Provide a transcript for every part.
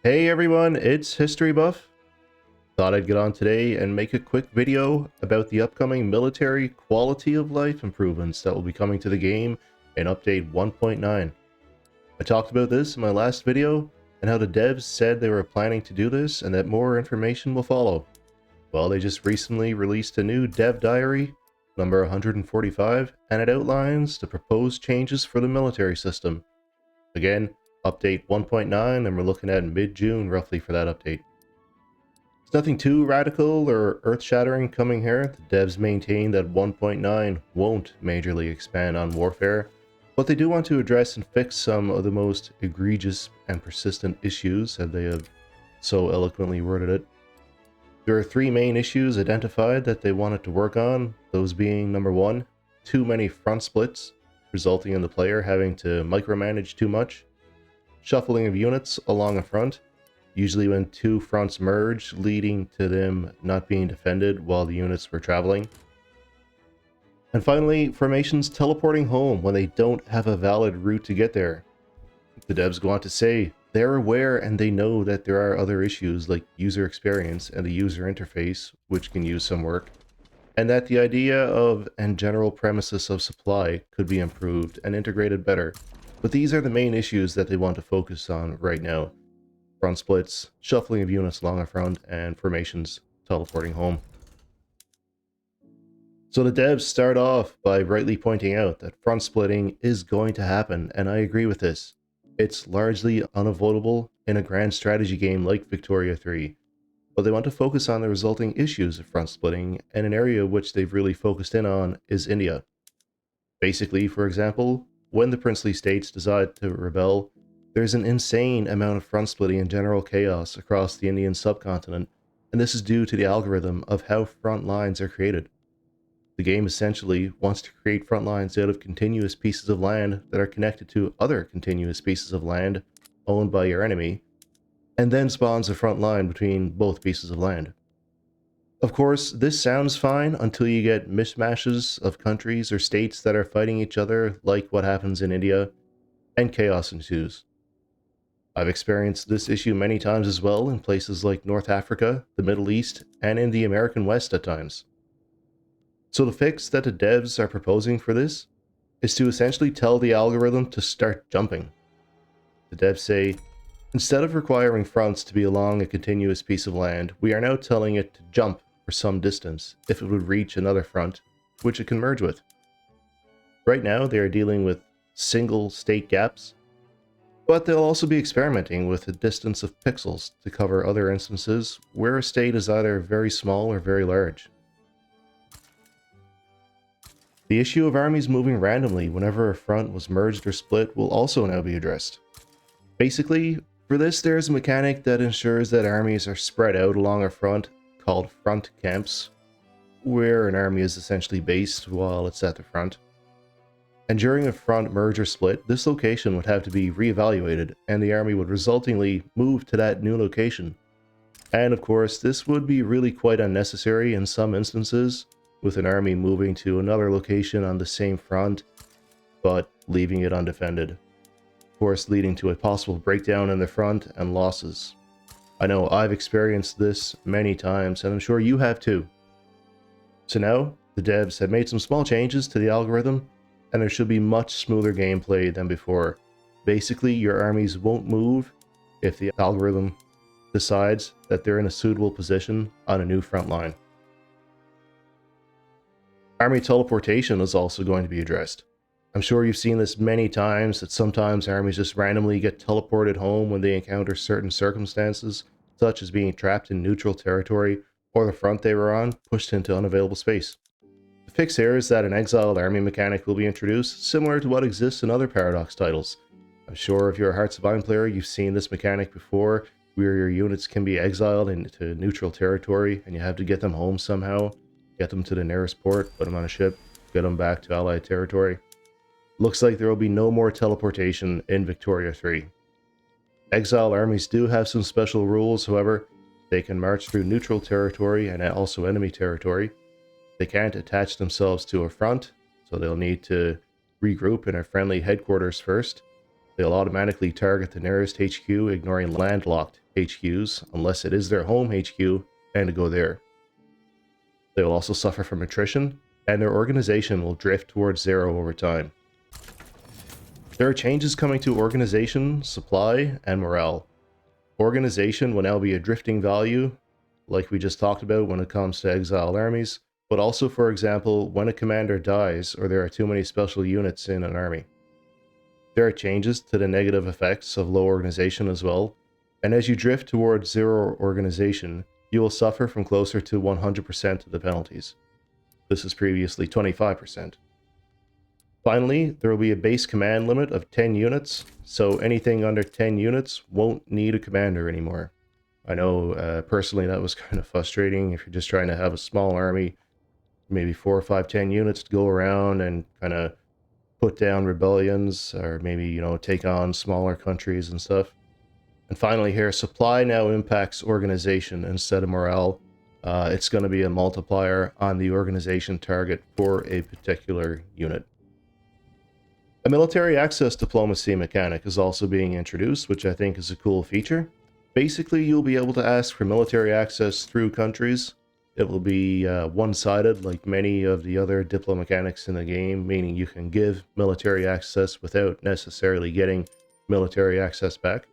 Hey everyone, it's History Buff. Thought I'd get on today and make a quick video about the upcoming military quality of life improvements that will be coming to the game in update 1.9. I talked about this in my last video and how the devs said they were planning to do this and that more information will follow. Well, they just recently released a new dev diary, number 145, and it outlines the proposed changes for the military system. Again, update 1.9, and we're looking at mid-June roughly for that update. There's nothing too radical or earth-shattering coming here. The devs maintain that 1.9 won't majorly expand on warfare, but they do want to address and fix some of the most egregious and persistent issues, as they have so eloquently worded it. There are three main issues identified that they wanted to work on, those being number one, too many front splits, resulting in the player having to micromanage too much, shuffling of units along a front, usually when two fronts merge, leading to them not being defended while the units were traveling. And finally, formations teleporting home when they don't have a valid route to get there. The devs go on to say they're aware and they know that there are other issues like user experience and the user interface, which can use some work, and that the idea of and general premises of supply could be improved and integrated better. But these are the main issues that they want to focus on right now. Front splits, shuffling of units along a front, and formations teleporting home. So the devs start off by rightly pointing out that front splitting is going to happen, and I agree with this. It's largely unavoidable in a grand strategy game like Victoria 3, but they want to focus on the resulting issues of front splitting, and an area which they've really focused in on is India. Basically, for example, when the princely states decide to rebel, there's an insane amount of front splitting and general chaos across the Indian subcontinent, and this is due to the algorithm of how front lines are created. The game essentially wants to create front lines out of continuous pieces of land that are connected to other continuous pieces of land owned by your enemy, and then spawns a front line between both pieces of land. Of course, this sounds fine until you get mishmashes of countries or states that are fighting each other, like what happens in India, and chaos ensues. I've experienced this issue many times as well in places like North Africa, the Middle East, and in the American West at times. So the fix that the devs are proposing for this is to essentially tell the algorithm to start jumping. The devs say, instead of requiring fronts to be along a continuous piece of land, we are now telling it to jump for some distance if it would reach another front, which it can merge with. Right now, they are dealing with single state gaps, but they'll also be experimenting with a distance of pixels to cover other instances where a state is either very small or very large. The issue of armies moving randomly whenever a front was merged or split will also now be addressed. Basically, for this, there's a mechanic that ensures that armies are spread out along a front called front camps, where an army is essentially based while it's at the front. And during a front merge or split, this location would have to be reevaluated, and the army would resultingly move to that new location. And of course, this would be really quite unnecessary in some instances, with an army moving to another location on the same front, but leaving it undefended. Of course, leading to a possible breakdown in the front and losses. I know I've experienced this many times, and I'm sure you have too. So now, the devs have made some small changes to the algorithm, and there should be much smoother gameplay than before. Basically, your armies won't move if the algorithm decides that they're in a suitable position on a new front line. Army teleportation is also going to be addressed. I'm sure you've seen this many times, that sometimes armies just randomly get teleported home when they encounter certain circumstances, such as being trapped in neutral territory or the front they were on pushed into unavailable space. The fix here is that an Exiled army mechanic will be introduced, similar to what exists in other Paradox titles. I'm sure if you're a Hearts of Iron player, you've seen this mechanic before, where your units can be exiled into neutral territory and you have to get them home somehow, get them to the nearest port, put them on a ship, get them back to Allied territory. Looks like there will be no more teleportation in Victoria 3. Exile armies do have some special rules, however. They can march through neutral territory and also enemy territory. They can't attach themselves to a front, so they'll need to regroup in a friendly headquarters first. They'll automatically target the nearest HQ, ignoring landlocked HQs, unless it is their home HQ, and go there. They will also suffer from attrition, and their organization will drift towards 0 over time. There are changes coming to organization, supply, and morale. Organization will now be a drifting value, like we just talked about when it comes to exiled armies, but also, for example, when a commander dies or there are too many special units in an army. There are changes to the negative effects of low organization as well, and as you drift towards 0 organization, you will suffer from closer to 100% of the penalties. This is previously 25%. Finally, there will be a base command limit of 10 units, so anything under 10 units won't need a commander anymore. I know personally that was kind of frustrating if you're just trying to have a small army, maybe 4 or 5, 10 units to go around and kind of put down rebellions, or maybe, you know, take on smaller countries and stuff. And finally here, supply now impacts organization instead of morale. It's going to be a multiplier on the organization target for a particular unit. A military access diplomacy mechanic is also being introduced, which I think is a cool feature. Basically, you'll be able to ask for military access through countries. It will be one-sided, like many of the other diplo mechanics in the game, meaning you can give military access without necessarily getting military access back.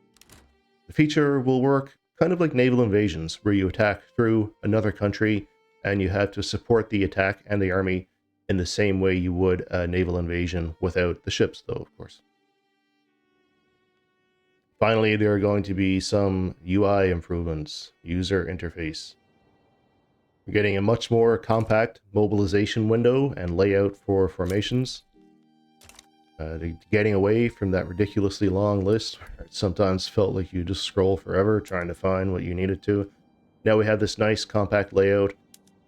The feature will work kind of like naval invasions, where you attack through another country and you have to support the attack and the army in the same way you would a naval invasion without the ships, though, of course. Finally, there are going to be some UI improvements, user interface. We're getting a much more compact mobilization window and layout for formations. Getting away from that ridiculously long list. It sometimes felt like you just scroll forever trying to find what you needed to. Now we have this nice compact layout.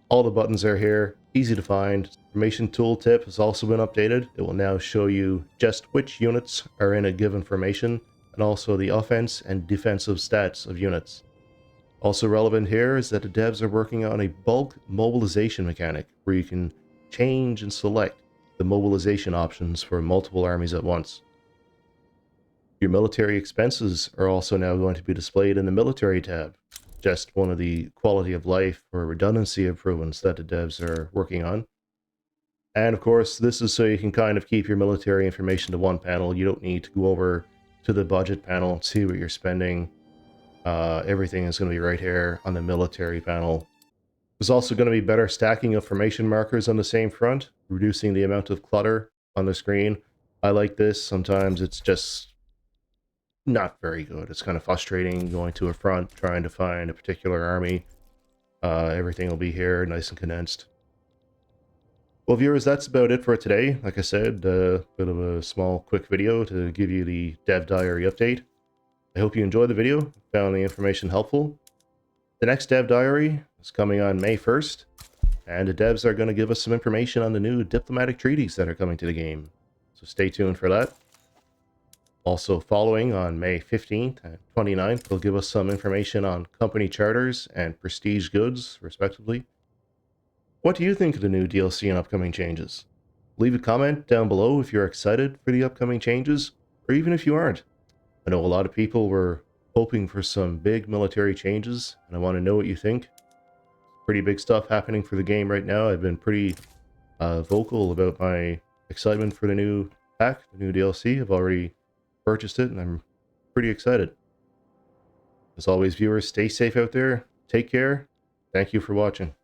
All the buttons are here, easy to find. Formation tooltip has also been updated. It will now show you just which units are in a given formation, and also the offense and defensive stats of units. Also relevant here is that the devs are working on a bulk mobilization mechanic, where you can change and select the mobilization options for multiple armies at once. Your military expenses are also now going to be displayed in the military tab, just one of the quality of life or redundancy improvements that the devs are working on. And of course, this is so you can kind of keep your military information to one panel. You don't need to go over to the budget panel and see what you're spending. Everything is going to be right here on the military panel. There's also going to be better stacking of formation markers on the same front, reducing the amount of clutter on the screen. I like this. Sometimes it's just not very good. It's kind of frustrating going to a front, trying to find a particular army. Everything will be here, nice and condensed. Well, viewers, that's about it for today. Like I said, a bit of a small, quick video to give you the Dev Diary update. I hope you enjoyed the video, found the information helpful. The next Dev Diary is coming on May 1st, and the devs are going to give us some information on the new diplomatic treaties that are coming to the game. So stay tuned for that. Also following on May 15th and 29th, they'll give us some information on company charters and prestige goods, respectively. What do you think of the new DLC and upcoming changes? Leave a comment down below if you're excited for the upcoming changes, or even if you aren't. I know a lot of people were hoping for some big military changes, and I want to know what you think. Pretty big stuff happening for the game right now. I've been pretty vocal about my excitement for the new pack, the new DLC. I've already purchased it, and I'm pretty excited. As always, viewers, stay safe out there. Take care. Thank you for watching.